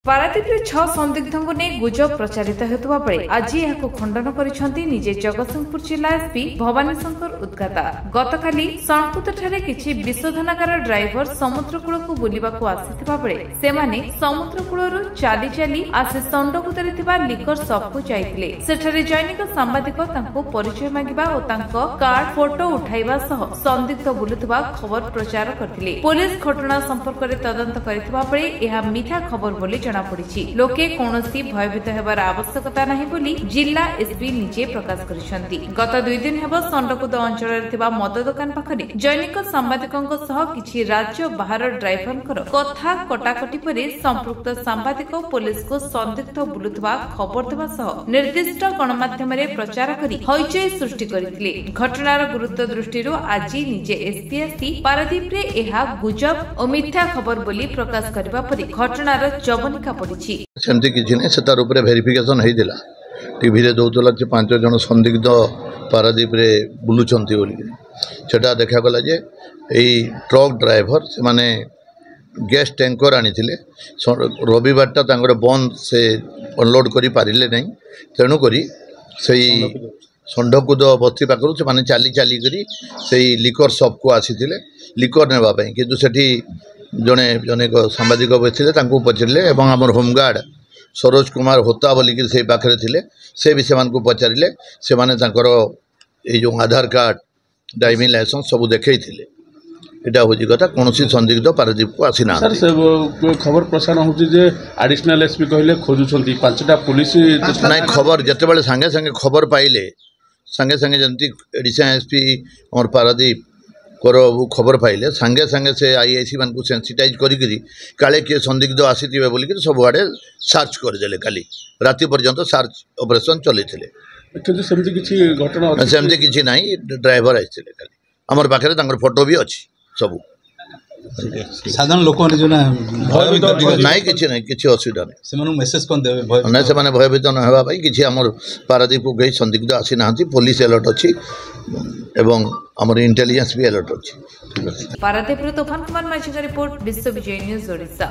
पारादीपे 6 संदिग्धों ने गुजब प्रचारित होता बेले आज यह खंडन करिसेंती निजे जगतसिंहपुर जिला एसपी भवानी शंकर उद्गाता। गतकाली सणकुतठारे किछि विशोधनागार ड्राइवर समुद्रकूल को बुलिबाकू आसिथिबा बेले सेमाने समुद्रकूलरु चाली चाली आसी संडकुतरे थिबा लिकर शॉप को जाइतिले। सेठारे जैनिक सांबादिक तांको परिचय मागिबा और तांको कार्ड फोटो उठाइबा सह संदिग्ध बुलुथिबा खबर प्रचार करथिले। पुलिस घटना संपर्क में तदंत करथिबा बेले एहा मिथ्या खबर बोली जना पड़ी। लोके कौनसी भयभीत हेबार आवश्यकता नहीं बोली जिला एसपी निजे प्रकाश करिसेंती। गत 2 दिन हेबो संडकुद अंचल थिबा मद दुकान पाखरे जैनिक सांबादिकଙ୍କ सह किछि राज्य बाहर ड्राइवरଙ୍କର कथा कटाकटी परे संपृक्त सांबादिक पुलिस को संदिग्ध बुलुथबा खबर देबा सह निर्दिष्ट गणमाध्यम रे प्रचार करी हइचई सृष्टि करथिले। घटनार गुरुत्व दृष्टिरो आज निजे एसपी आसी पारादीप रे एहा गुजब और मिथ्या खबर बोली प्रकाश करबा परे घटनार जवनिका सेमती किसी नहीं से तार उपरे वेरिफिकेशन होइदिला टीवी रे दउतला जे 5 जन संदिग्ध पारादीप रे बुलुचंती बोली सेटा देखा गला जे एई ट्रक ड्राइवर से माने गैस टैंकर आनिथिले रविवारटा तांगर बंद से अनलोड करी पारिले नहीं तेणु करी सेई संडकुद बस्ती पाखरु से माने चाली चाली करी सेई लिकर शॉप को आसीथिले लिकर नेबा पई किंतु सेठी जड़े जने सांबादिक बसते पचारे और आम होमगार्ड सरोज कुमार होता बोलिक से पाखे थे से भी से पचारे से जो आधार कार्ड ड्राइविंग लाइसेंस सब देखते यहाँ हूँ कथा कौन संदिग्ध पारादीप को आसी ना खबर प्रसारण होती एडिशनल एसपी कहले खोजुंट 5टा पुलिस ना खबर जिते सांगे सांगे खबर पाइले सांगे सांगे जमी एडिशनल एसपी और पारादीप खबर पाइले सांगे सांगे से आईआईसी मान को सेंसिटाइज करी काले किए संदिग्ध आसी बोलिक सब आड़े सर्च करदे काली राति पर्यंत सर्च ऑपरेशन चलते सेमती किसी ना ड्राइवर आते काली आमर पाखे फोटो भी अच्छी सब साधारण लोक ना कि असुविधा ना से भयभीत नापी किसी आम पारादीप को कहीं संदिग्ध आसी ना पुलिस अलर्ट अच्छी एवं आमर इंटेलिजेंस भी अलर्ट अच्छी। पारादीप तूफान कुमार माझी का रिपोर्ट विश्व विजय न्यूज ओडिशा।